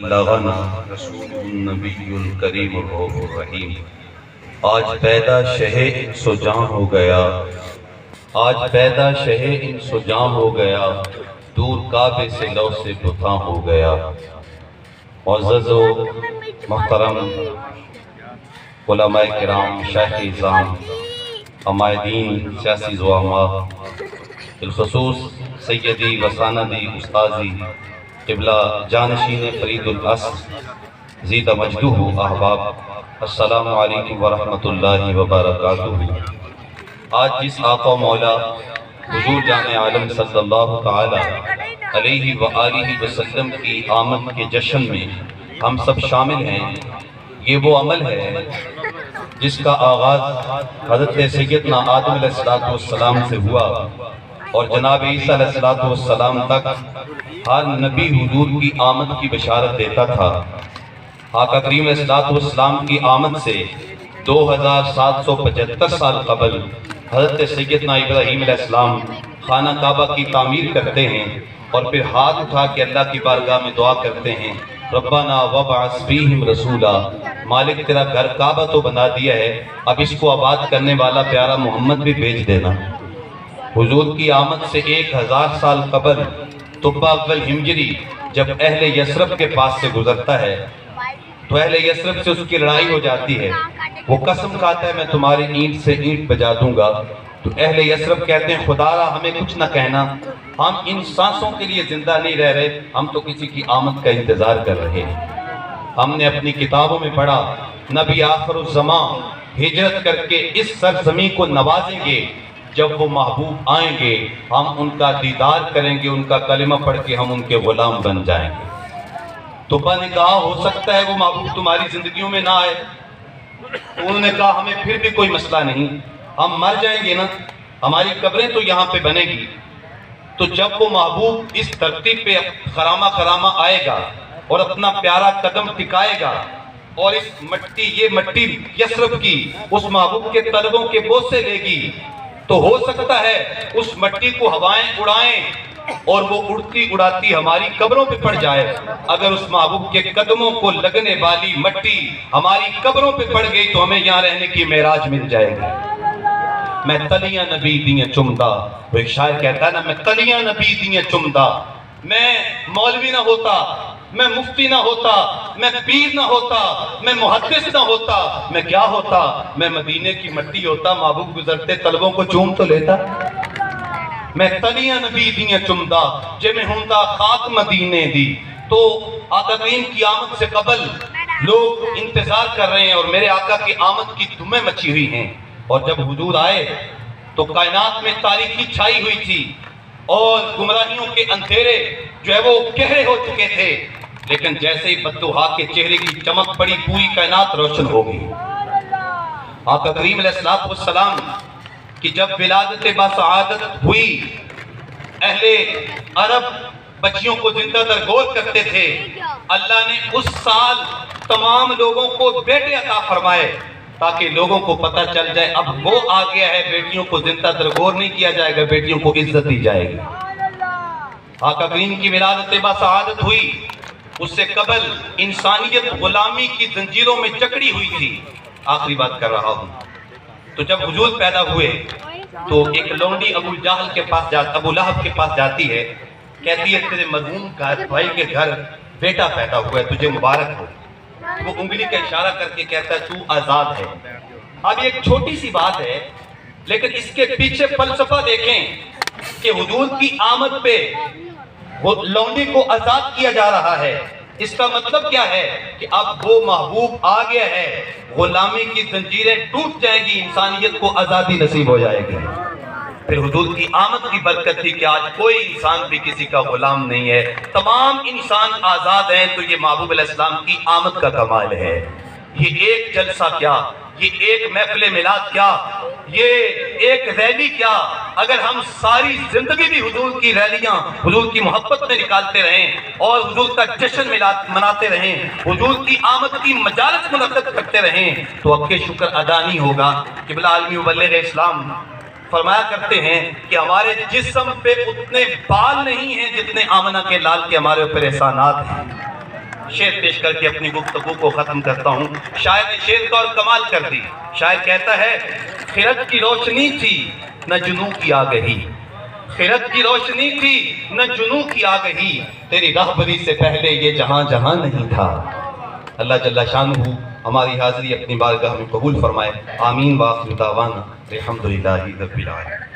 بلغنا رسول النبی الکریم الرؤوف الرحیم۔ آج پیدا شہ انس و جاں ہو گیا، آج پیدا شہ انس و جاں ہو گیا، دور کعبے سے لو سے بتاں ہو گیا۔ معزز و محترم علماء کرام، شیخ اعظام، عمائدین، سیاسی زعماء، بالخصوص سیدی و سندی استاذی قبلہ جانشین فرید العصر زیدہ مجدہ احباب، السلام علیکم ورحمۃ اللہ وبرکاتہ۔ آج جس آقا و مولا حضور جان عالم صلی اللہ تعالی علیہ وآلہ وسلم کی آمد کے جشن میں ہم سب شامل ہیں، یہ وہ عمل ہے جس کا آغاز حضرت سیدنا آدم علیہ السلام سے ہوا اور جناب عیسیٰ علیہ السلام تک ہر نبی حضور کی آمد کی بشارت دیتا تھا۔ آقا کریم علیہ السلام کی آمد سے 2775 سال قبل حضرت سیدنا ابراہیم علیہ السلام خانہ کعبہ کی تعمیر کرتے ہیں اور پھر ہاتھ اٹھا کے اللہ کی بارگاہ میں دعا کرتے ہیں، ربنا وابعث فیہم رسولا، مالک تیرا گھر کعبہ تو بنا دیا ہے، اب اس کو آباد کرنے والا پیارا محمد بھی بھیج دینا۔ حضور کی آمد سے 1000 سال قبل طبہ اول ہجری جب اہل یثرب کے پاس سے گزرتا ہے تو اہل یثرب سے اس کی لڑائی ہو جاتی ہے، وہ قسم کھاتا ہے میں تمہاری اینٹ سے اینٹ بجا دوں گا، تو اہل یثرب کہتے ہیں خدا را ہمیں کچھ نہ کہنا، ہم ان سانسوں کے لیے زندہ نہیں رہ رہے، ہم تو کسی کی آمد کا انتظار کر رہے ہیں۔ ہم نے اپنی کتابوں میں پڑھا نبی آخر الزمان ہجرت کر کے اس سرزمین کو نوازیں گے، جب وہ محبوب آئیں گے ہم ان کا دیدار کریں گے، ان کا کلمہ پڑھ کے ہم ان کے غلام بن جائیں گے۔ تو نے کہا ہو سکتا ہے وہ محبوب تمہاری زندگیوں میں نہ آئے، تو انہوں نے کہا ہمیں پھر بھی کوئی مسئلہ نہیں، ہم مر جائیں گے نا، ہماری قبریں تو یہاں پہ بنے گی، تو جب وہ محبوب اس دھرتی پہ خرامہ خرامہ آئے گا اور اپنا پیارا قدم ٹکائے گا اور اس مٹی، یہ مٹی یثرب کی اس محبوب کے طلبوں کے بوسے لے گی، تو ہو سکتا ہے اس مٹی کو ہوائیں اڑائیں اور وہ اڑتی اڑاتی ہماری قبروں پہ پڑ جائے۔ اگر اس محبوب کے قدموں کو لگنے والی مٹی ہماری قبروں پہ پڑ گئی تو ہمیں یہاں رہنے کی معراج مل جائے گی۔ میں تلیاں نبی دیاں چمدا، وہ ایک شاعر کہتا ہے نا، میں تلیاں نبی دیاں چمدا، میں مولوی نہ ہوتا، میں مفتی نہ ہوتا، میں پیر نہ ہوتا، میں محدث نہ ہوتا، میں کیا ہوتا؟ میں مدینے کی مٹی ہوتا، محبوب گزرتے طلبوں کو چوم تو لیتا۔ میں تلیاں نبی دیاں چمدا، جے میں ہوندا خاک مدینے دی۔ تو آقا کریم کی آمد سے قبل لوگ انتظار کر رہے ہیں اور میرے آقا کی آمد کی دھومیں مچی ہوئی ہیں، اور جب حضور آئے تو کائنات میں تاریکی چھائی ہوئی تھی اور گمراہیوں کے اندھیرے جو ہے وہ گہرے ہو چکے تھے، لیکن جیسے ہی بدوحا کے چہرے کی چمک پڑی پوری کائنات روشن ہو گئی۔ آقا کریم علیہ السلام کی جب ولادت باسعادت ہوئی، اہل عرب بچیوں کو زندہ درگور کرتے تھے، اللہ نے اس سال تمام لوگوں کو بیٹے عطا فرمائے تاکہ لوگوں کو پتہ چل جائے اب وہ آ گیا ہے، بیٹیوں کو زندہ درگور نہیں کیا جائے گا، بیٹیوں کو عزت دی جائے گی۔ آقا کریم کی ولادت باسعادت ہوئی، اس سے قبل انسانیت غلامی کی زنجیروں میں جکڑی ہوئی تھی۔ آخری بات کر رہا ہوں، تو جب حضور پیدا ہوئے تو ایک لونڈی ابو جہل کے پاس ابو لہب کے پاس جاتی ہے، کہتی ہے تیرے مرحوم بھائی کے گھر بیٹا پیدا ہوا ہے، تجھے مبارک ہو۔ وہ انگلی کا اشارہ کر کے کہتا ہے تو آزاد ہے۔ اب ایک چھوٹی سی بات ہے لیکن اس کے پیچھے فلسفہ دیکھیں کہ حضور کی آمد پہ وہ لونڈی کو آزاد کیا جا رہا ہے، اس کا مطلب کیا ہے کہ اب وہ محبوب آ گیا ہے، غلامی کی زنجیریں ٹوٹ جائیں گی، انسانیت کو آزادی نصیب ہو جائے گی۔ پھر حضور کی آمد کی برکت تھی کہ آج کوئی انسان بھی کسی کا غلام نہیں ہے، تمام انسان آزاد ہیں، تو یہ محبوب علیہ السلام کی آمد کا کمال ہے۔ یہ ایک جلسہ کیا، یہ ایک محفل میلاد کیا، یہ ایک ریلی کیا، اگر ہم ساری زندگی بھی حضور کی ریلیاں حضور کی محبت میں نکالتے رہیں اور حضور کا جشن مناتے رہیں، حضور کی آمد کی مجالس منعقد کرتے رہیں، تو اب کے شکر ادا نہیں ہوگا۔ قبلہ عالمی مبلغ اسلام فرمایا کرتے ہیں کہ ہمارے جسم پہ اتنے بال نہیں ہیں جتنے آمنہ کے لال کے ہمارے اوپر احسانات ہیں۔ شعر پیش کر کے اپنی گفتگو کو ختم کرتا ہوں۔ شاعر نے شعر کا اور کمال کر دی۔ شاعر کہتا ہے خرد کی روشنی تھی نہ جنوں کی آگہی، خرد کی روشنی تھی نہ جنوں کی آگہی، تیری رہبری سے پہلے یہ جہاں جہاں نہیں تھا۔ اللہ جل شانہ ہماری حاضری اپنی بارگاہ میں قبول فرمائے۔ آمین وآخر دعوانا الحمدللہ رب العالمین۔